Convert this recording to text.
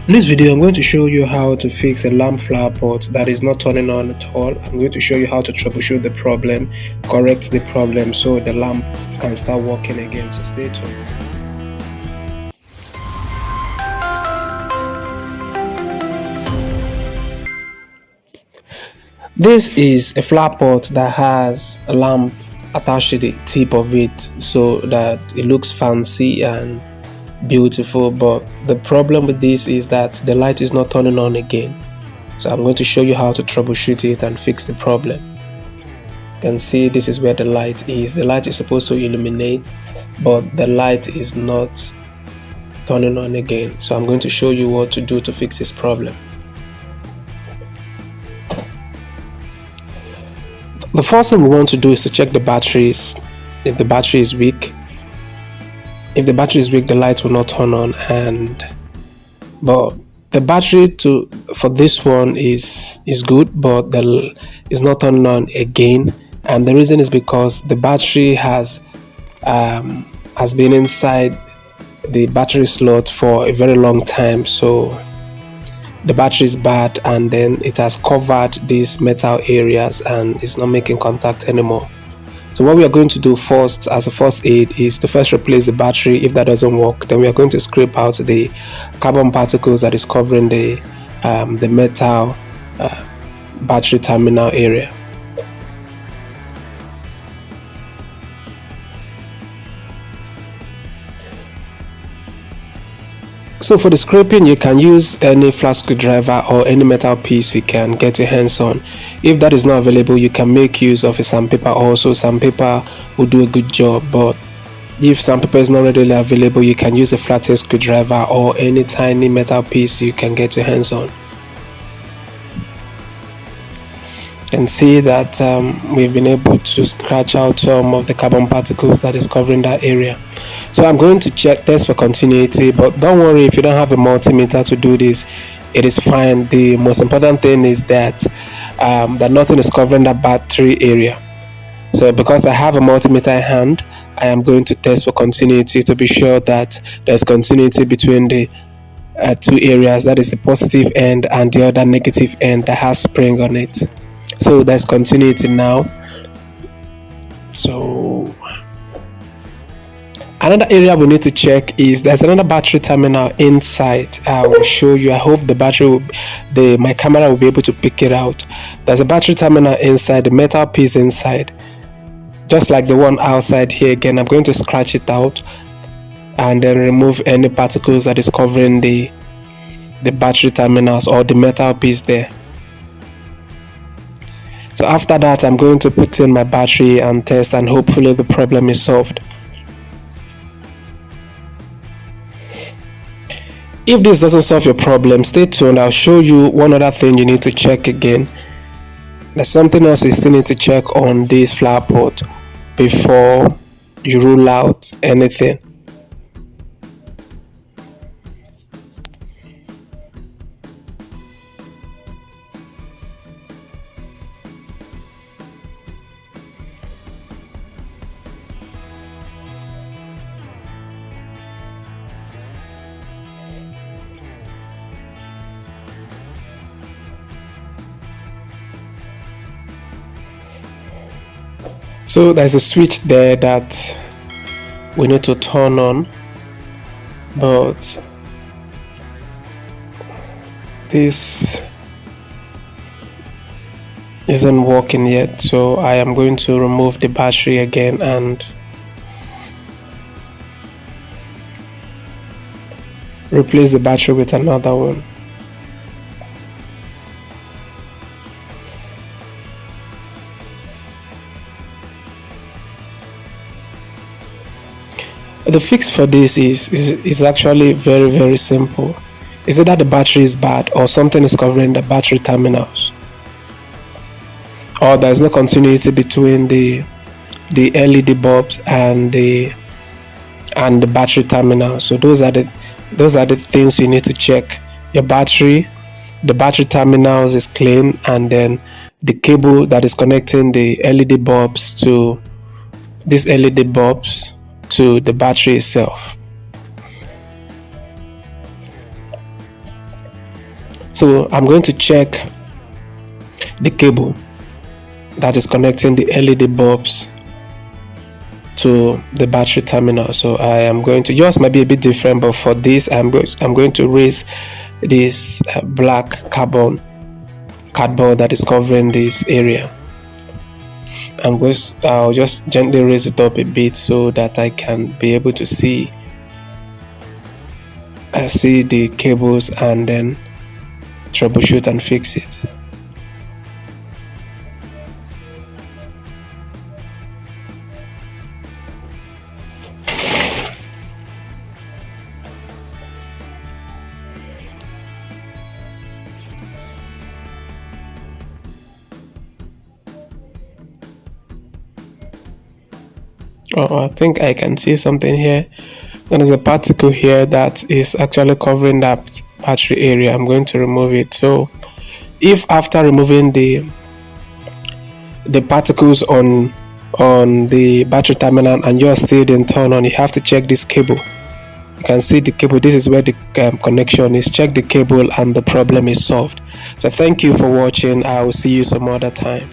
In this video, I'm going to show you how to fix a lamp flower pot that is not turning on at all. I'm going to show you how to troubleshoot the problem, correct the problem so the lamp can start working again. So stay tuned. This is a flower pot that has a lamp attached to the tip of it so that it looks fancy and beautiful, but the problem with this is that the light is not turning on again. So I'm going to show you how to troubleshoot it and fix the problem. You can see this is where the light is. The light is supposed to illuminate, but the light is not turning on again. So I'm going to show you what to do to fix this problem. The first thing we want to do is to check the batteries. If the battery is weak, the light will not turn on. But the battery for this one is good, but it's not turning on again. And the reason is because the battery has been inside the battery slot for a very long time. So the battery is bad, and then it has covered these metal areas and it's not making contact anymore. So what we are going to do first as a first aid is to first replace the battery. If that doesn't work, then we are going to scrape out the carbon particles that is covering the metal battery terminal area. So for the scraping, you can use any flat screwdriver or any metal piece you can get your hands on. If that is not available, you can make use of a sandpaper also. Sandpaper will do a good job, but if sandpaper is not readily available, you can use a flathead screwdriver or any tiny metal piece you can get your hands on. You can see that we've been able to scratch out some of the carbon particles that is covering that area. So I'm going to test for continuity, but don't worry if you don't have a multimeter to do this, it is fine. The most important thing is that nothing is covering that battery area. So because I have a multimeter in hand, I am going to test for continuity to be sure that there's continuity between the two areas, that is the positive end and the other negative end that has spring on it. So there's continuity now. So another area we need to check is there's another battery terminal inside. I will show you. I hope my camera will be able to pick it out. There's a battery terminal inside, the metal piece inside, just like the one outside here. Again, I'm going to scratch it out and then remove any particles that is covering the battery terminals or the metal piece there. So after that, I'm going to put in my battery and test, and hopefully the problem is solved. If this doesn't solve your problem, stay tuned. I'll show you one other thing you need to check again. There's something else you still need to check on this flower pot before you rule out anything. So there's a switch there that we need to turn on, but this isn't working yet. So I am going to remove the battery again and replace the battery with another one. The fix for this is actually very, very simple. Is either the battery is bad or something is covering the battery terminals, or there's no continuity between the LED bulbs and the battery terminal. So those are the things you need to check. Your battery, the battery terminals is clean, and then the cable that is connecting the LED bulbs to these LED bulbs to the battery itself. So I'm going to check the cable that is connecting the LED bulbs to the battery terminal. So I am going to, yours might be a bit different, but for this I'm going to raise this black cardboard that is covering this area. I'll just gently raise it up a bit so that I can be able to see the cables and then troubleshoot and fix it. Oh, I think I can see something here. There's a particle here that is actually covering that battery area. I'm going to remove it. So if after removing the particles on the battery terminal and yours still didn't turn on, you have to check this cable. You can see the cable. This is where the connection is. Check the cable and the problem is solved. So thank you for watching. I will see you some other time.